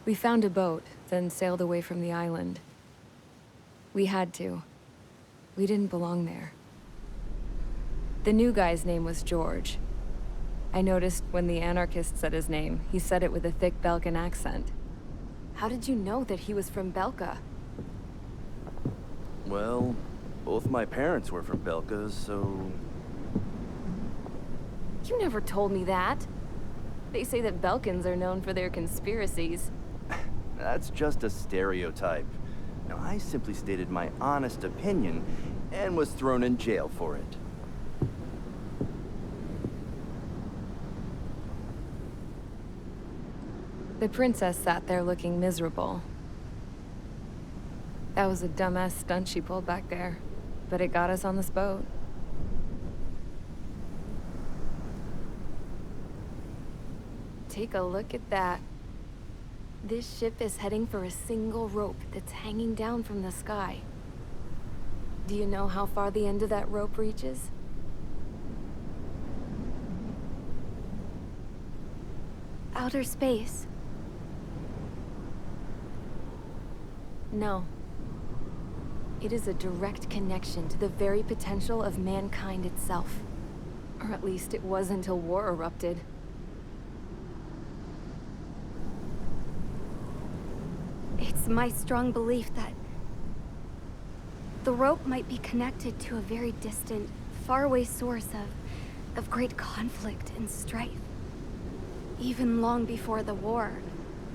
We found a boat, then sailed away from the island. We had to. We didn't belong there. The new guy's name was George. I noticed when the anarchist said his name, he said it with a thick Belkan accent. How did you know that he was from Belka? Well, both my parents were from Belka, so... You never told me that. They say that Belkans are known for their conspiracies. That's just a stereotype. Now, I simply stated my honest opinion and was thrown in jail for it. The princess sat there looking miserable. That was a dumbass stunt she pulled back there, but it got us on this boat. Take a look at that. This ship is heading for a single rope that's hanging down from the sky. Do you know how far the end of that rope reaches? Outer space. No. It is a direct connection to the very potential of mankind itself. Or at least it was until war erupted. It's my strong belief that the rope might be connected to a very distant, faraway source of great conflict and strife. Even long before the war,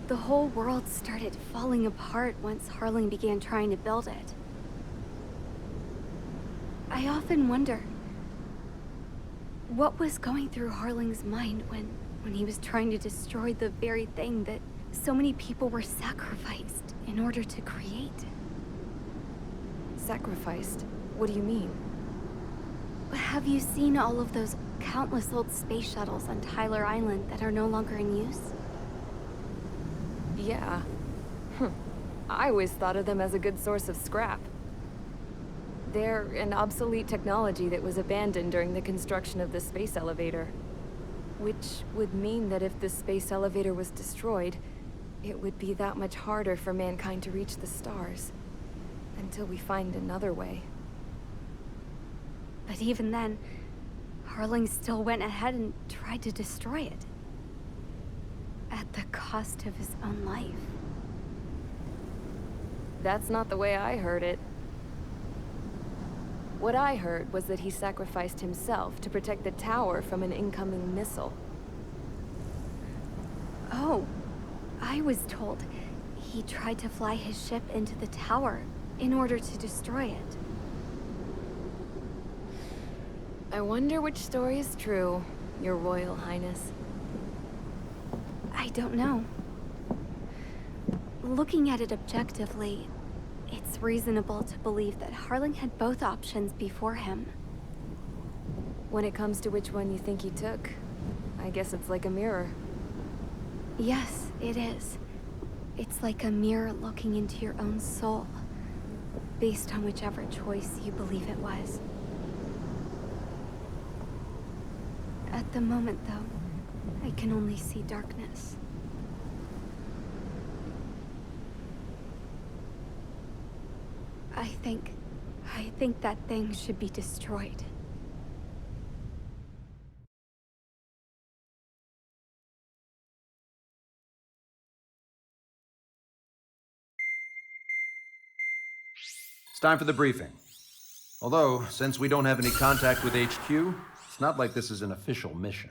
the whole world started falling apart once Harling began trying to build it. I often wonder what was going through Harling's mind when he was trying to destroy the very thing that so many people were sacrificed in order to create. Sacrificed? What do you mean? Have you seen all of those countless old space shuttles on Tyler Island that are no longer in use? Yeah. I always thought of them as a good source of scrap. They're an obsolete technology that was abandoned during the construction of the space elevator. Which would mean that if the space elevator was destroyed, it would be that much harder for mankind to reach the stars. Until we find another way. But even then, Harling still went ahead and tried to destroy it. At the cost of his own life. That's not the way I heard it. What I heard was that he sacrificed himself to protect the tower from an incoming missile. Oh, I was told he tried to fly his ship into the tower in order to destroy it. I wonder which story is true, Your Royal Highness. I don't know. Looking at it objectively, it's reasonable to believe that Harling had both options before him. When it comes to which one you think he took, I guess it's like a mirror. Yes, it is. It's like a mirror looking into your own soul, based on whichever choice you believe it was. At the moment, though, I can only see darkness. I think that thing should be destroyed. It's time for the briefing. Although, since we don't have any contact with HQ, it's not like this is an official mission.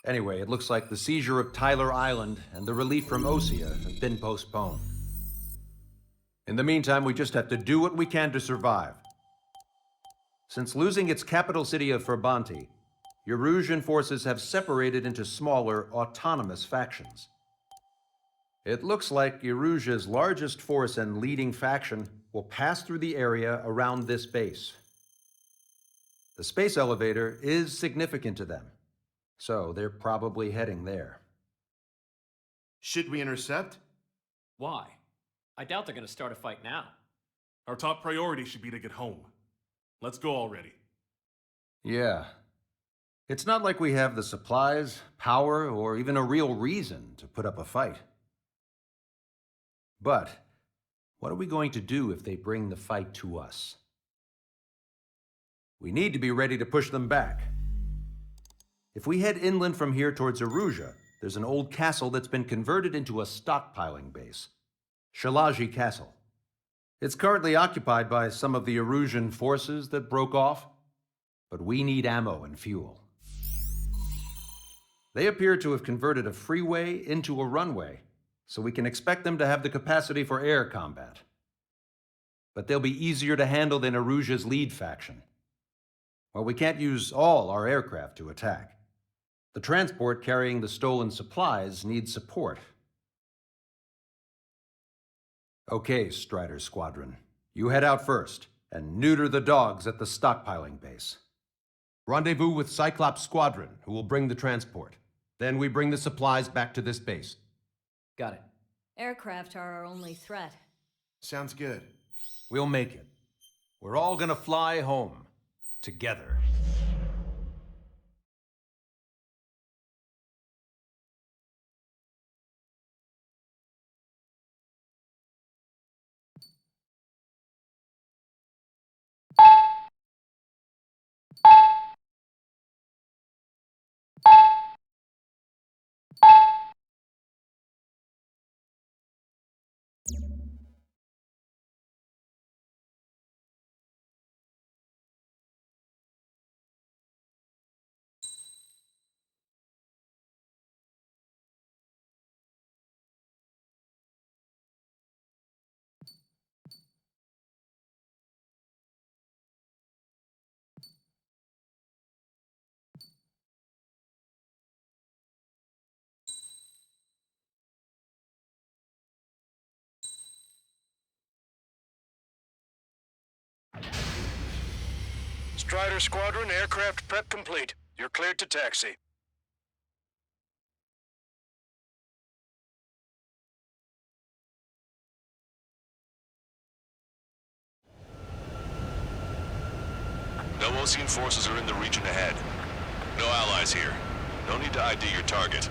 Anyway, it looks like the seizure of Tyler Island and the relief from Osea have been postponed. In the meantime, we just have to do what we can to survive. Since losing its capital city of Ferbanti, Erusian forces have separated into smaller, autonomous factions. It looks like Erusia's largest force and leading faction will pass through the area around this base. The space elevator is significant to them, so they're probably heading there. Should we intercept? Why? I doubt they're gonna start a fight now. Our top priority should be to get home. Let's go already. Yeah. It's not like we have the supplies, power, or even a real reason to put up a fight. But what are we going to do if they bring the fight to us? We need to be ready to push them back. If we head inland from here towards Aruja, there's an old castle that's been converted into a stockpiling base. Shalaji Castle. It's currently occupied by some of the Arujan forces that broke off, but we need ammo and fuel. They appear to have converted a freeway into a runway, so we can expect them to have the capacity for air combat. But they'll be easier to handle than Aruja's lead faction. Well, we can't use all our aircraft to attack. The transport carrying the stolen supplies needs support. Okay, Strider Squadron. You head out first, and neuter the dogs at the stockpiling base. Rendezvous with Cyclops Squadron, who will bring the transport. Then we bring the supplies back to this base. Got it. Aircraft are our only threat. Sounds good. We'll make it. We're all gonna fly home. Together. Strider Squadron, aircraft prep complete. You're cleared to taxi. No Osean forces are in the region ahead. No allies here. No need to ID your target.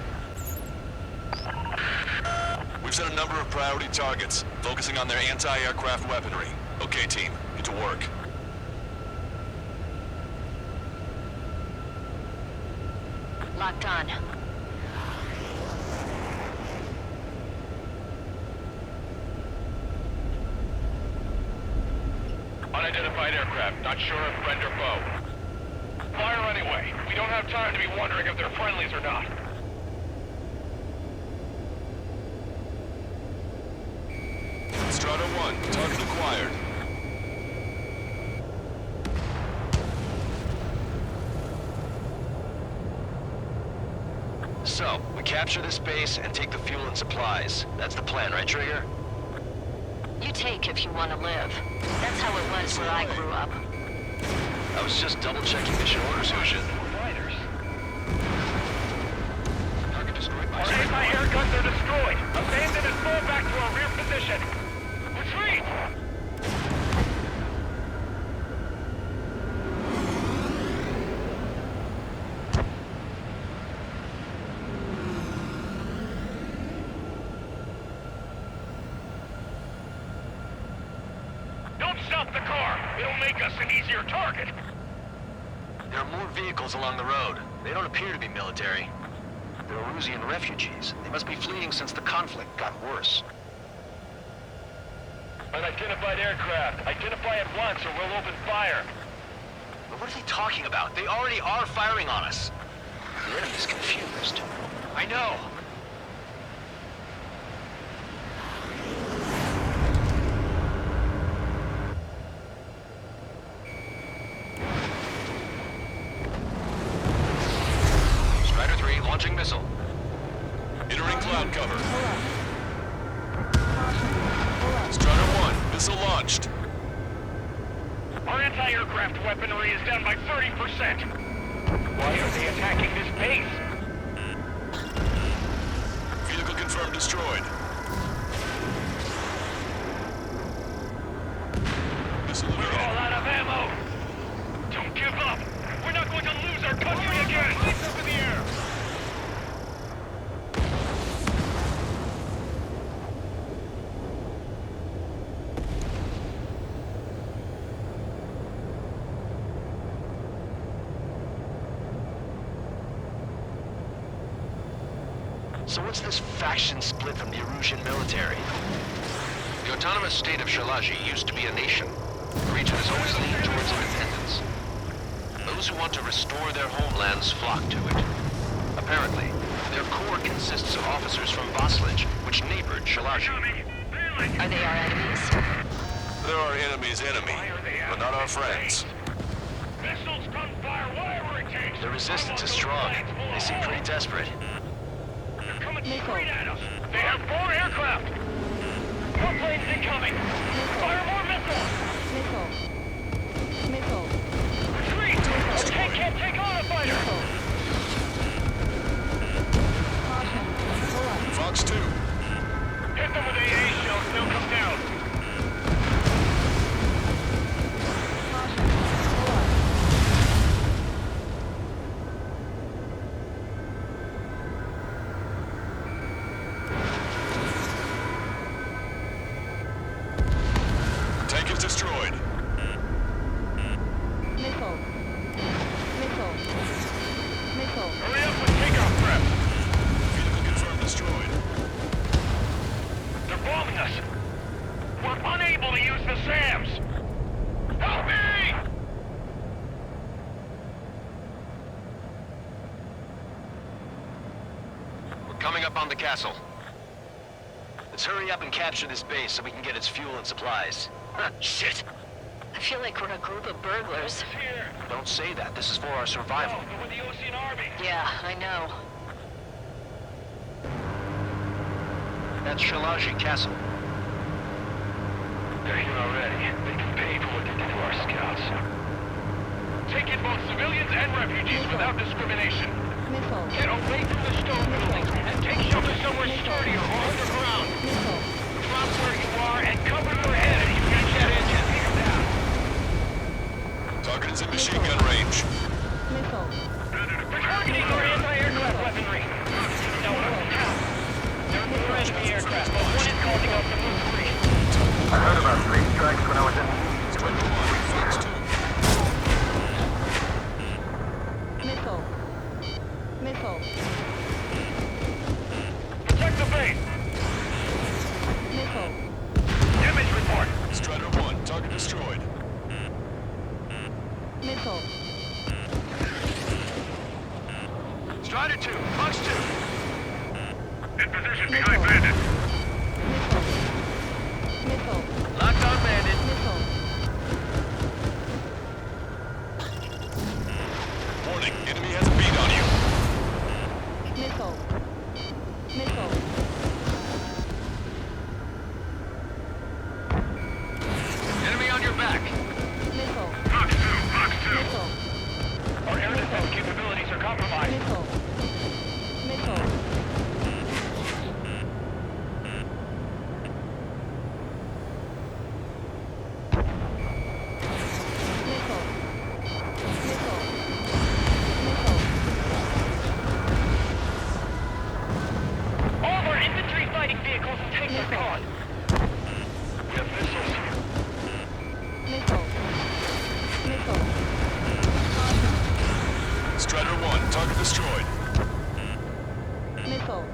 We've set a number of priority targets, focusing on their anti-aircraft weaponry. Okay, team, get to work. Locked on. Unidentified aircraft, not sure if friend or foe. Fire anyway. We don't have time to be wondering if they're friendlies or not. Strata 1, target acquired. So, we capture this base and take the fuel and supplies. That's the plan, right, Trigger? You take if you want to live. That's how it was where I grew up. I was just double-checking mission orders, Ocean. Fighters. Target destroyed by... Our anti-air guns are destroyed. Abandon and fall back to our rear position. Retreat! Don't stop the car! It'll make us an easier target! There are more vehicles along the road. They don't appear to be military. They're Arusian refugees. They must be fleeing since the conflict got worse. Unidentified aircraft. Identify at once or we'll open fire. But what are they talking about? They already are firing on us. The enemy's confused. I know. Strider 3 launching missile. Entering cloud cover. Strider 1, missile launched. Our anti-aircraft weaponry is down by 30%. Why are they attacking this base? Vehicle confirmed destroyed. Missile We're all eliminated. out of ammo. Don't give up. We're not going to lose our country again. So what's this faction split from the Erusian military? The autonomous state of Shalaji used to be a nation. The region has always leaned towards independence. Those who want to restore their homelands flock to it. Apparently, their core consists of officers from Vaslage, which neighbored Shalaji. Are they our enemies? They're our enemy's enemy, but not our friends. Missiles, gunfire, whatever it takes. The resistance is strong. They seem pretty desperate. They're coming straight at us. They have 4 aircraft. More planes incoming. Fire more missiles. Missile. Retreat. Our tank can't take on a fighter. Fox 2. Hit them with AA shells. They'll come down. Tank is destroyed. Missile. Hurry up with takeoff prep. Vehicle confirmed destroyed. They're bombing us. We're unable to use the SAMs. Help me! We're coming up on the castle. Let's hurry up and capture this base so we can get its fuel and supplies. Shit! I feel like we're a group of burglars. Here. Don't say that. This is for our survival. They're with the Ocean Army. Yeah, I know. That's Shalaji Castle. They're here already. They can pay for what they did to our scouts. Take in both civilians and refugees without discrimination. Get away from the stone buildings and take shelter somewhere sturdier or underground. Drop where you are and cover your head if you can jet engine. Target is in machine gun range. They're targeting our anti-aircraft weaponry. Now, there are 4 enemy aircraft, but one is causing us to move free. I heard about 3 strikes when I was in... 21, Fox 2. Missile. Protect the base. Missile. Damage report. Strider 1, target destroyed. Missile. Strider 2, Fox 2. In position behind Bandit. Missile. Locked on Bandit. Missile. Warning, enemy has a beat on you. Missile. Enemy on your back. Missile. Fox 2, Fox 2. Missile. Our air defense capabilities are compromised. Missile. All of our infantry fighting vehicles and tanks are gone. We have missiles. Strider 1, target destroyed. Missile.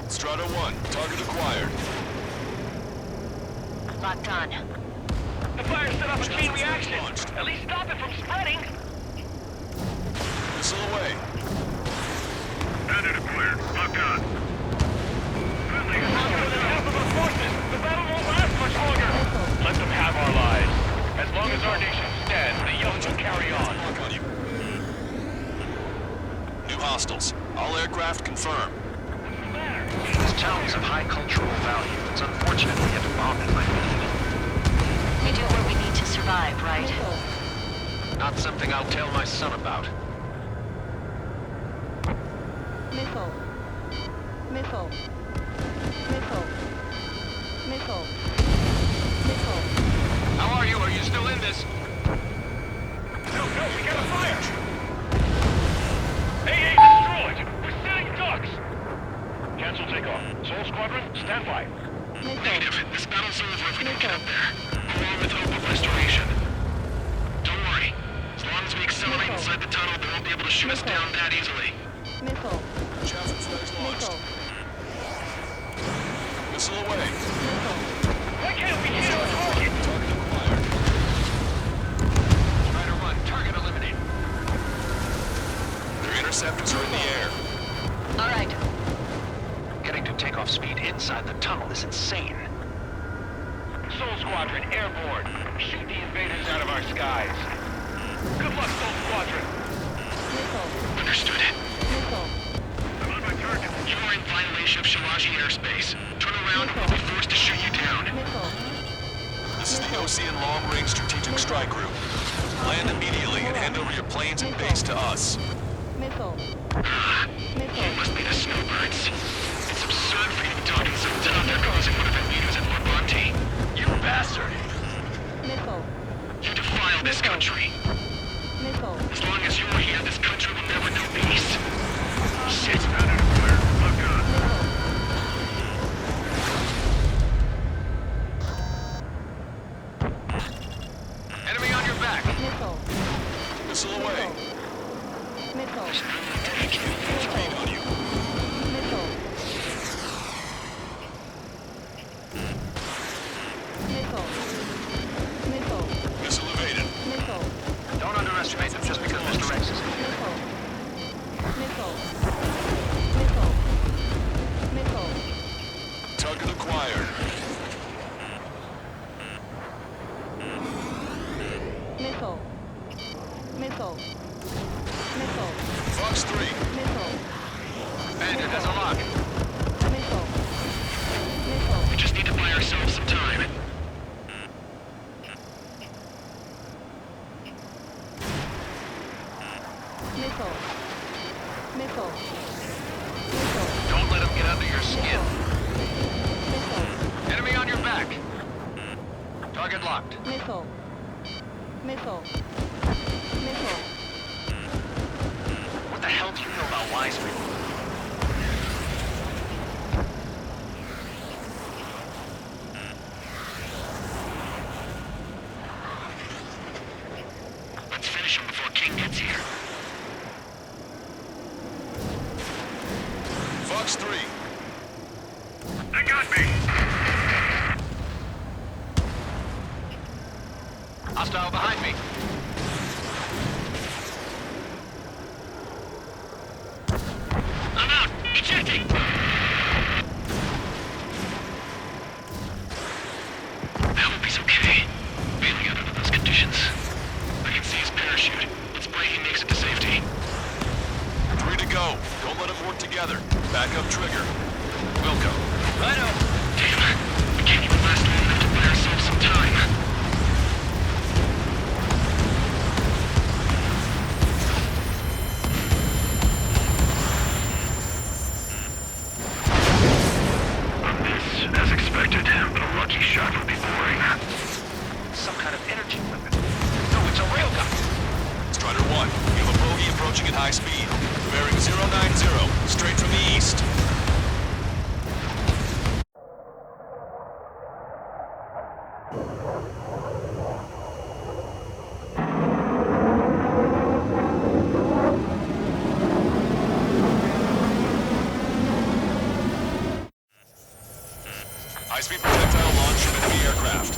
Strider 1, target acquired. Locked on. The fire set off a chain reaction. At least stop it from spreading. Missile away. Bandit cleared. Locked on. Friendly is not more than half of our forces. The battle won't last much longer. Let them have our lives. As long as our nation stands, the young will carry on. Mark on you. New hostiles. All aircraft confirmed. This town is of high cultural value. It's unfortunate we have to bomb it like we did. We do what we need to survive, right? Not something I'll tell my son about. Missile. How are you? Are you still in this? No, we got a fire! AA destroyed! We're setting ducks! Cancel takeoff. Soul Squadron, stand by. Negative. This battle serves revenue up there. Along with hope of restoration. to shoot us down that easily. Missile. Chaffin flags launched. Missile away. Why can't we hit our target? Target acquired. Try to run. Target eliminated. Their interceptors are in the air. All right. Getting to takeoff speed inside the tunnel is insane. Soul Squadron, airborne. Shoot the invaders out of our skies. Good luck, Soul Squadron. Understood. I'm on my target. You are in violation of Shiraji airspace. Turn around, or we'll be forced to shoot you down. This is the Ocean Long-Range Strategic Strike Group. Land immediately and hand over your planes and base to us. You must be the snowbirds. It's absurd for you to be talking so tough they're causing one of the meetings at Levanti. You bastard! You defile this country. As long as you're here, this country will never know peace. Shit. Out of fire. Look on. Enemy on your back. Missile away. There's no need to keep speed on you. Missile evaded. Don't underestimate them just because Mr. X is here. Target acquired. Fox 3. Bandit has a lock. We just need to buy ourselves some time. Don't let him get under your skin. Enemy on your back. Target locked. What the hell do you know about Wiseman? Let's finish him before King gets here. Fox 3. They got me. Hostile behind me. I'm out. Ejecting. I hope he's okay. Bailing out under those conditions. I can see his parachute. Let's pray he makes it to safety. 3 to go. Don't let them work together. Back up trigger. Wilco. Righto. Damn. We can't even last long enough to buy ourselves some time. As expected, but a lucky shot would be boring. Some kind of energy weapon. No, it's a railgun. Strider 1, you have a bogey approaching at high speed. Bearing 090, straight from the east. High-speed projectile launch from enemy aircraft.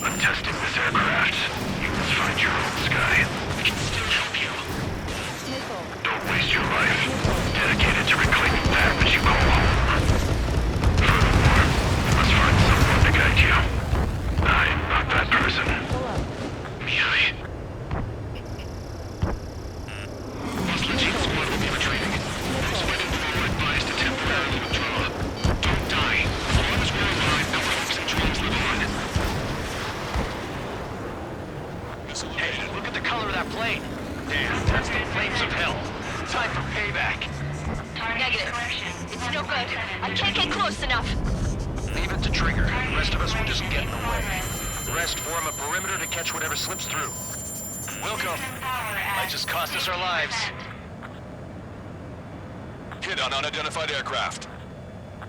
I'm testing this aircraft. You must find your own sky. We can still help you. Don't waste your life. Dedicated to reclaiming that which you call home. Furthermore, you must find someone to guide you. I'm not that person. Mihai. Boss Legion squad will be retreating. Those fighting below are advised to temporarily withdraw. Don't die. As long as we're alive, our hopes and dreams live on. Hey, look at the color of that plane. Damn, that's the flames of hell. Time for payback. Negative. It's no good. I can't get close enough. Leave it to Trigger. The rest of us will just get in the way. The rest form a perimeter to catch whatever slips through. Wilco. Might just cost us our lives. Hit on unidentified aircraft.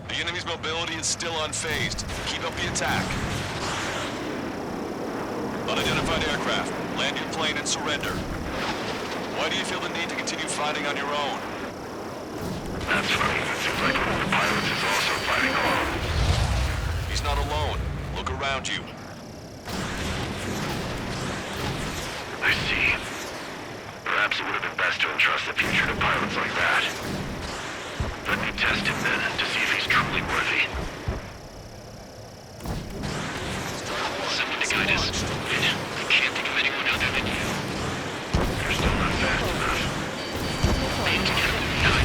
The enemy's mobility is still unfazed. Keep up the attack. Unidentified aircraft. Land your plane and surrender. Why do you feel the need to continue fighting on your own? That's funny. It seems like one of the pilots is also fighting alone. He's not alone. Look around you. I see. Perhaps it would have been best to entrust the future to pilots like that. Let me test him then, to see if he's truly worthy. Someone to guide us. I can't think of anyone other than you. You're still not fast enough. Being together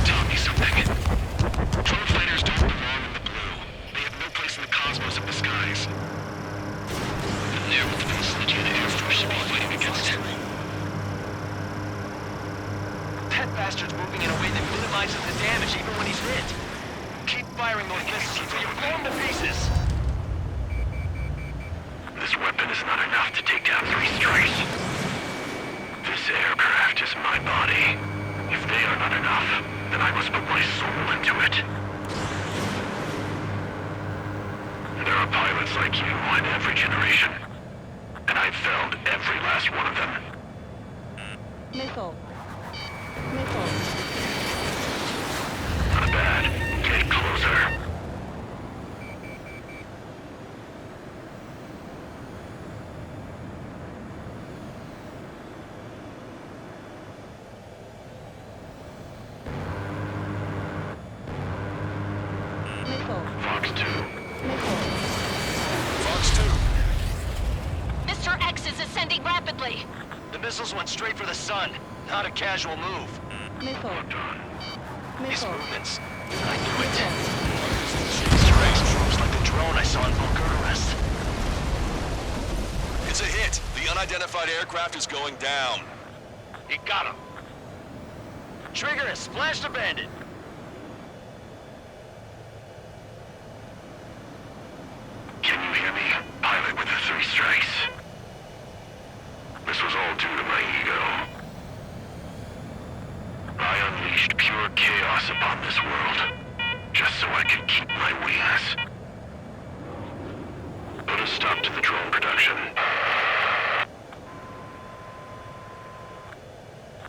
taught me something. Drone fighters don't belong in the blue. They have no place in the cosmos of the skies. And they're with the facility the Air Force should be fighting against. That bastard's moving in a way that minimizes the damage even when he's hit. Keep firing those missiles until you blow him to pieces. This weapon is not enough to take down 3 strikes. This aircraft is my body. If they are not enough, then I must put my soul into it. There are pilots like you in every generation. And I've felled every last one of them. Missile. Not bad. Get closer. Fox 2. Fox 2. Mr. X is ascending rapidly. The missiles went straight for the sun. Not a casual move. Locked on. His movements. I knew it. Mr. X moves like the drone I saw in Vulcan. It's a hit. The unidentified aircraft is going down. You got him. Trigger has splashed a bandit. Can you hear me? Pilot with the 3 strikes. This was all due to my ego. I unleashed pure chaos upon this world, just so I could keep my wings. Put a stop to the drone production.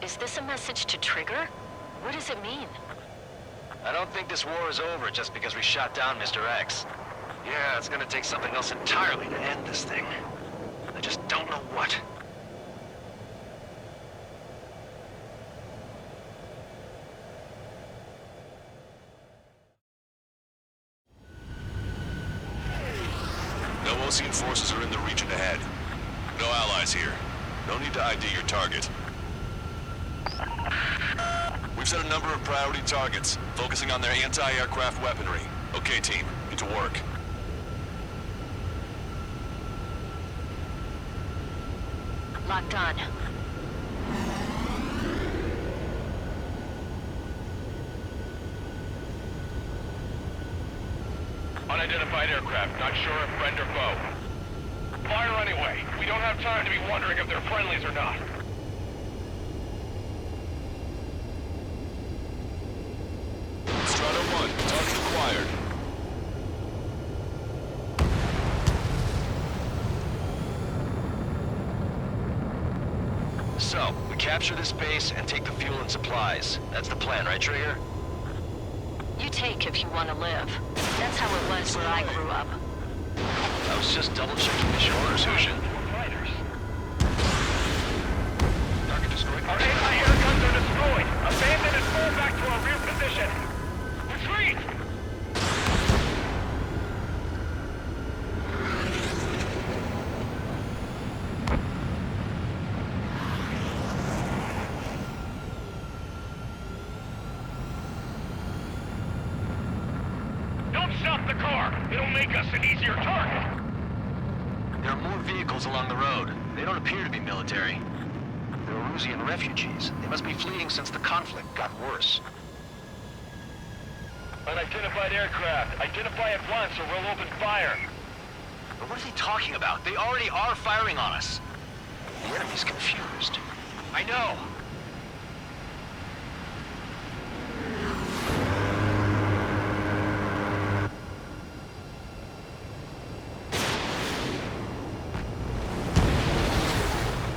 Is this a message to Trigger? What does it mean? I don't think this war is over just because we shot down Mr. X. Yeah, it's gonna take something else entirely to end this thing. I just don't know what. No Osean forces are in the region ahead. No allies here. No need to ID your target. We've set a number of priority targets, focusing on their anti-aircraft weaponry. Okay, team, get to work. Locked on. Unidentified aircraft, not sure if friend or foe. Fire anyway. We don't have time to be wondering if they're friendlies or not. Strata 1, target acquired. So, we capture this base and take the fuel and supplies. That's the plan, right, Trigger? You take if you want to live. That's how it was where I grew up. I was just double-checking the orders, Hushin. Target destroyed. Our anti-air guns are destroyed. Abandon and fall back to our rear position. Retreat! Don't stop the car. It'll make us an easier target. There are more vehicles along the road. They don't appear to be military. They're Erusian refugees. They must be fleeing since the conflict got worse. Unidentified aircraft. Identify at once or we'll open fire. But what is he talking about? They already are firing on us. The enemy's confused. I know.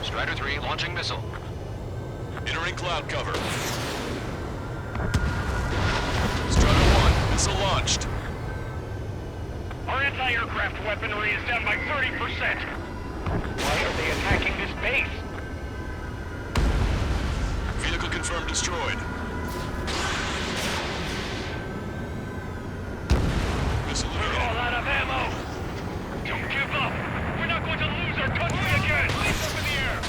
Strider 3 launching missile. Entering cloud cover. Strider 1, missile launched. Our anti-aircraft weaponry is down by 30%. Why are they attacking this base? Vehicle confirmed destroyed. Missile We're all out of ammo. Don't give up. We're not going to lose our country again. Lights up in the air.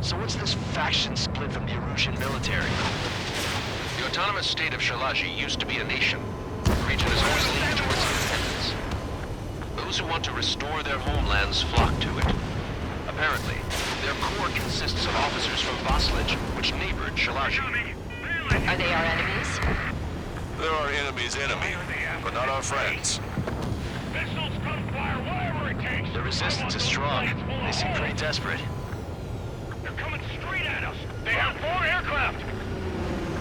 So what's this faction split from the Erusian military? The autonomous state of Shalaji used to be a nation. The region has always leaned towards independence. Those who want to restore their homelands flock to it. Apparently, their core consists of officers from Vaslij, which neighbored Shalaji. Are they our enemies? They're our enemy's enemy, but not our friends. Missiles, gunfire, whatever it takes. The resistance is strong. They seem pretty desperate. They're coming straight at us. They have 4 aircraft.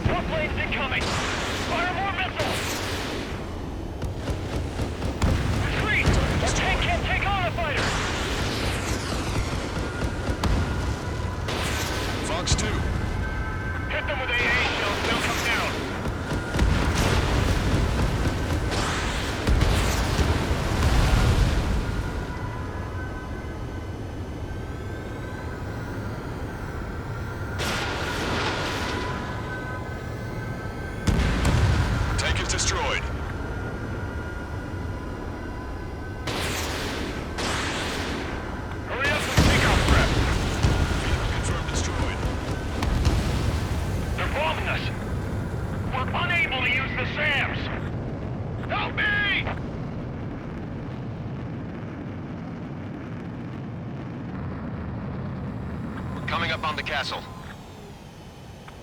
4 planes incoming. Fire more missiles. Retreat. Our tank can't take on a fighter. Fox 2. Hit them with AA shells. They'll come down. Tank is destroyed. Hurry up and take off prep. Vehicle confirmed destroyed. They're bombing us. We're unable to use the SAMs. Help me! We're coming up on the castle.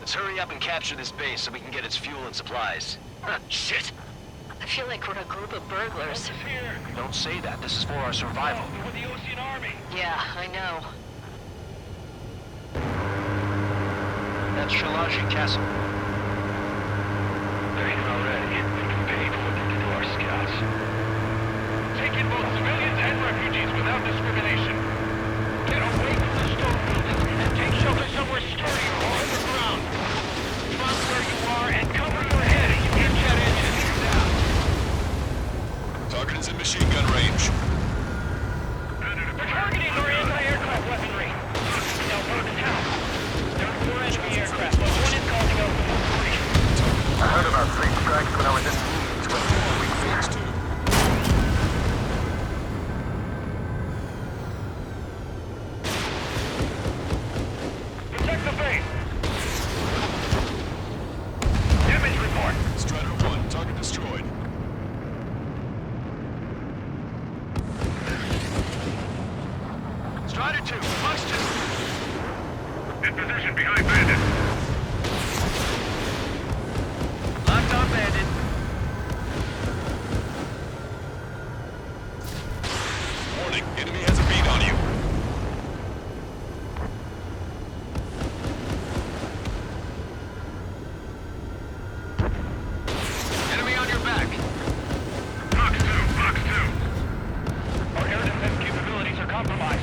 Let's hurry up and capture this base so we can get its fuel and supplies. Shit! I feel like we're a group of burglars. Here. Don't say that. This is for our survival. With the Ocean Army. Yeah, I know. That's Shalaji Castle. They're here already. We can pay for what they did to our scouts. Take in both civilians and refugees without discrimination. Get away from the stone buildings and take shelter somewhere sturdier or underground. Drop where you are and cover your head as you get jet engines down. Target is in machine gun range. They're targeting our anti-aircraft weaponry. Now go to town. There are 4 enemy aircraft, but one is causing a I heard about 3 strikes when I was in Leeds 24 weeks ago. Fox 2. Protect the base. Damage report. Strider 1, target destroyed. Strider 2, Fox 2. In position behind Bandit. Locked on Bandit. Warning, enemy has a beat on you. Enemy on your back. Fox 2, Fox 2. Our air defense capabilities are compromised.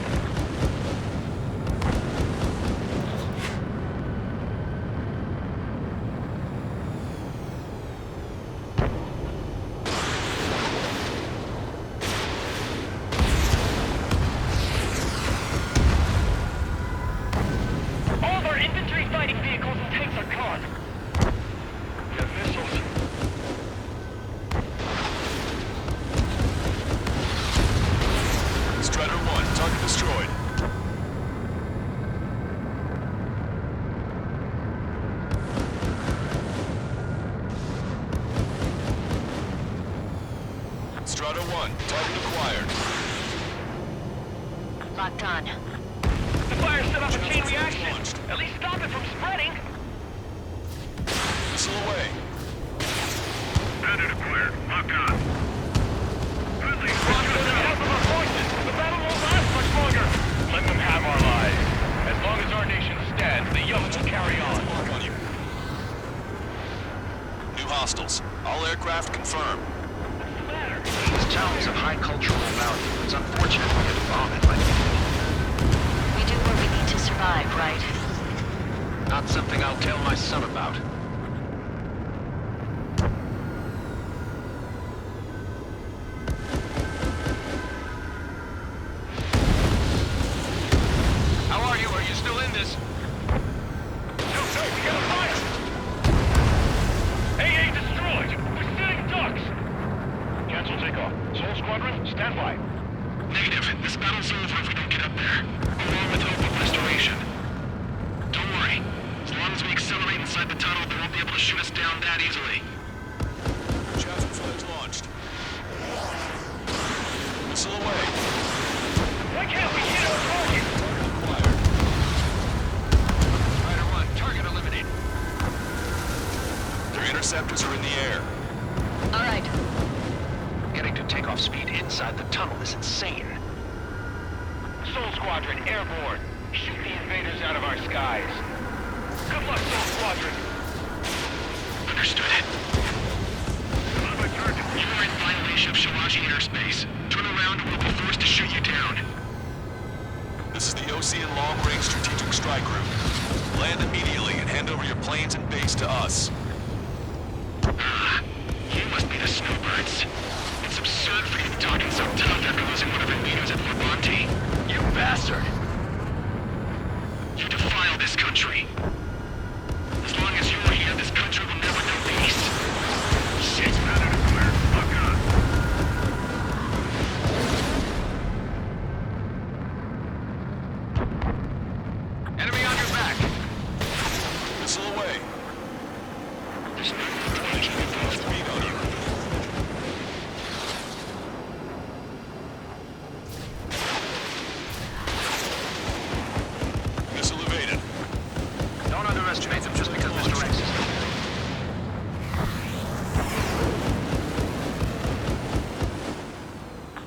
All of our infantry fighting vehicles and tanks are gone. We have missiles. Strider 1, target destroyed. Strider 1, target acquired. Locked on. The fire set off a chain reaction. At least stop it from spreading. Missile away. Bandit acquired. Locked on. Friendly. Half of our forces. The battle won't last much longer. Let them have our lives. As long as our nation was unfortunate we had to bomb it, but We do what we need to survive, right? not something I'll tell my son about. How are you? Are you still in this? No, we got a fire! AA destroyed! We're sitting ducks! Cancel takeoff. Soul Squadron, stand by. Negative. This battle's over if we don't get up there. Along with hope of restoration. Don't worry. As long as we accelerate inside the tunnel, they won't be able to shoot us down that easily. Chaffin flags launched. Missile away. Why can't we hit our target? Acquired. Rider 1, target eliminated. Their interceptors are in the air. All right. Getting to takeoff speed inside the tunnel is insane. Soul Squadron, airborne. Shoot the invaders out of our skies. Good luck, Soul Squadron. Understood. On my target. You are in violation of Shalaji airspace. Turn around or we'll be forced to shoot you down. This is the Osean Long-Range Strategic Strike Group. Land immediately and hand over your planes and base to us. You must be the snowbirds. It's absurd for you to be talking so tough after losing one of your leaders at Levante. You bastard! You defile this country. As long as you are here, this country will never know peace. Shit, man, out of clear. Fuck on. Enemy on your back. Missile away. There's no need to keep full speed on you. Missile evaded. Don't underestimate them just because Mr. X is there.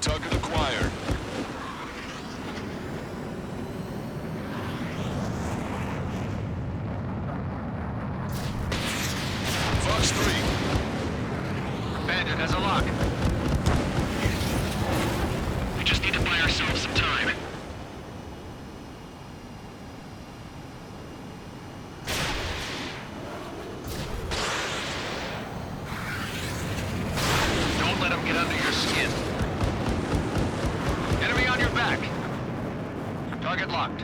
Target acquired. Fox 3. Bandit has a lock. We just need to buy ourselves some time. Don't let him get under your skin. Enemy on your back. Target locked.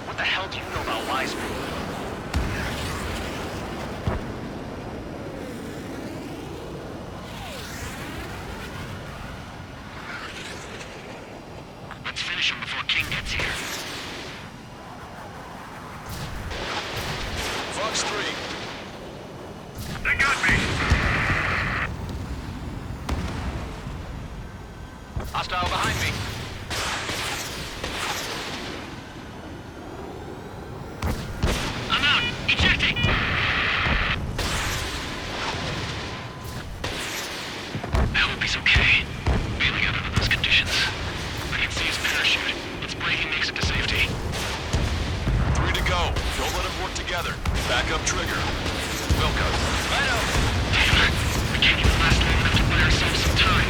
What the hell do you know about Wiseman? Let's finish him before King gets here. Fox 3. They got me. Hostile behind me. I'm out! Ejecting! I hope he's okay. Bailing out under those conditions. I can see his parachute. Let's pray he makes it to safety. 3 to go. Don't let them work together. Back up trigger. Wilco. Righto. Damn. We can't even last long enough to buy ourselves some time.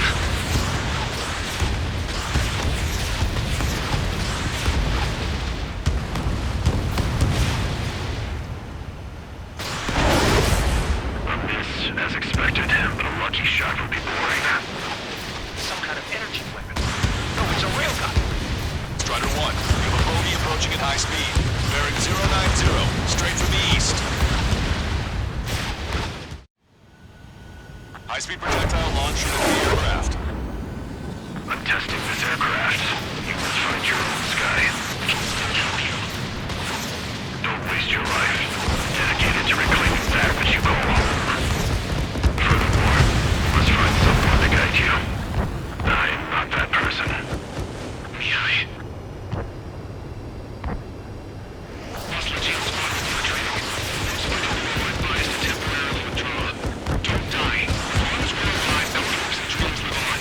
A miss, as expected, but a lucky shot would be boring. Some kind of energy weapon. No, it's a railgun. Strider 1, you have a bogey approaching at high speed. Bearing 090, straight from the east. High-speed projectile launched from the aircraft. I'm testing this aircraft. You must find your own sky. I can still help you. Don't waste your life. Dedicated to reclaiming that which you call home. Furthermore, you must find someone to guide you. I'm not that person. Mihai. Lost Legion squad for training. Squadron will advise to temporarily withdraw. Don't die. As long as we're alive, no hopes and dreams live on.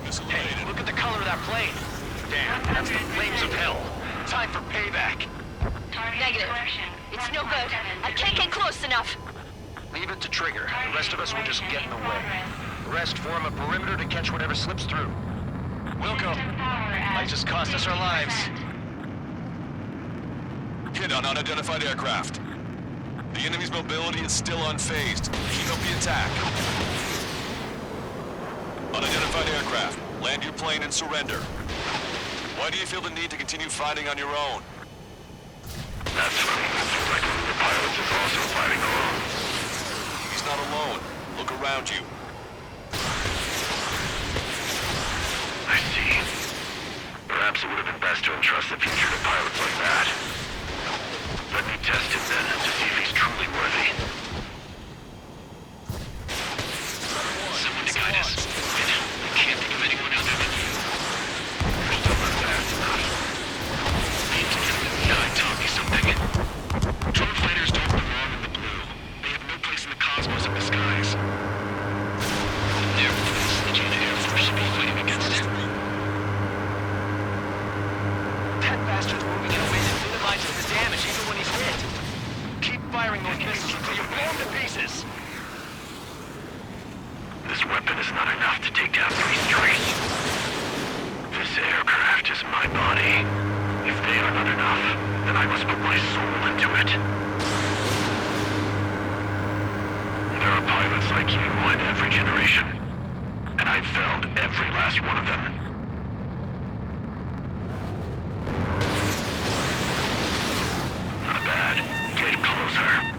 Missile Hey, evaded. look at the color of that plane. Damn, that's the flames of hell. Time for payback. Negative. It's no go enough. Leave it to Trigger. The rest of us will just get in the way. The rest form a perimeter to catch whatever slips through. Wilco, Might just cost us our lives. hit on unidentified aircraft. The enemy's mobility is still unfazed. Keep up the attack. Unidentified aircraft, land your plane and surrender. Why do you feel the need to continue fighting on your own? That's funny. Like the pilot is also fighting alone. He's not alone. Look around you. I see. Perhaps it would have been best to entrust the future to pilots like that. Let me test him then, to see if he's truly worthy. Someone to guide us. I can't think of anyone other than you. You're still not fast enough. Now taught me something. Drone fighters don't belong in the blue. They have no place in the cosmos of the skies. Therefore, the Legion Air Force should be fighting against it. That bastard's moving in a way that minimizes the damage even when he's hit. Keep firing those missiles until you blow him to pieces. This weapon is not enough to take down 3 strikes. This aircraft is my body. If they are not enough, then I must put my soul into it. There are pilots like you in every generation, and I've felled every last one of them. Not bad. Get closer.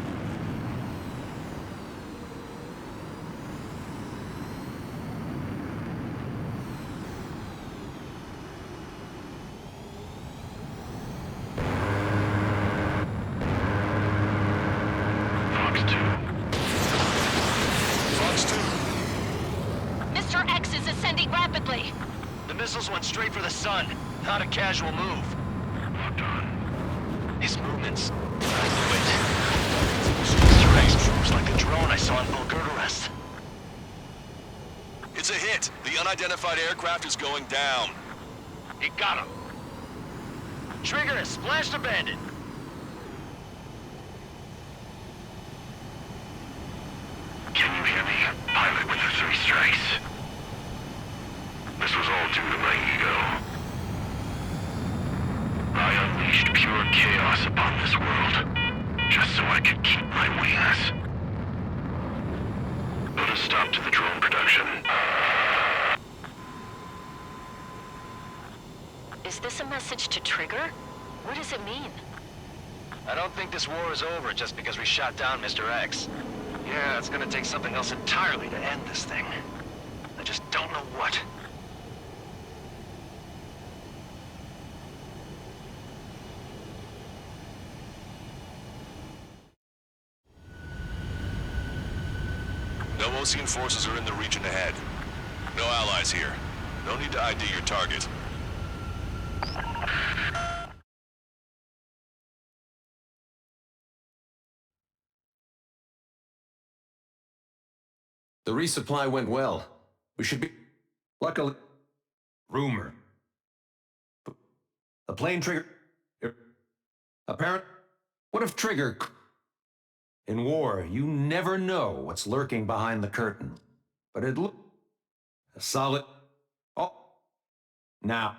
Fox 2. Fox 2. Mr. X is ascending rapidly. The missiles went straight for the sun. Not a casual move. Locked on. His movements. I knew it. Mr. X moves like the drone I saw in Bulgurarest. It's a hit. The unidentified aircraft is going down. He got him. Trigger has splashed a bandit. Can you hear me? Pilot with the 3 strikes. This was all due to my ego. I unleashed pure chaos upon this world, just so I could keep my wings. Put a stop to the drone production. Is this a message to Trigger? What does it mean? I don't think this war is over just because we shot down Mr. X. Yeah, it's gonna take something else entirely to end this thing. I just don't know what. No Osean forces are in the region ahead. No allies here. No need to ID your target. The resupply went well. We should be... Luckily... Rumor. A plane Trigger... Apparent... What if Trigger... In war, you never know what's lurking behind the curtain. But it looked... A solid... Oh... Now...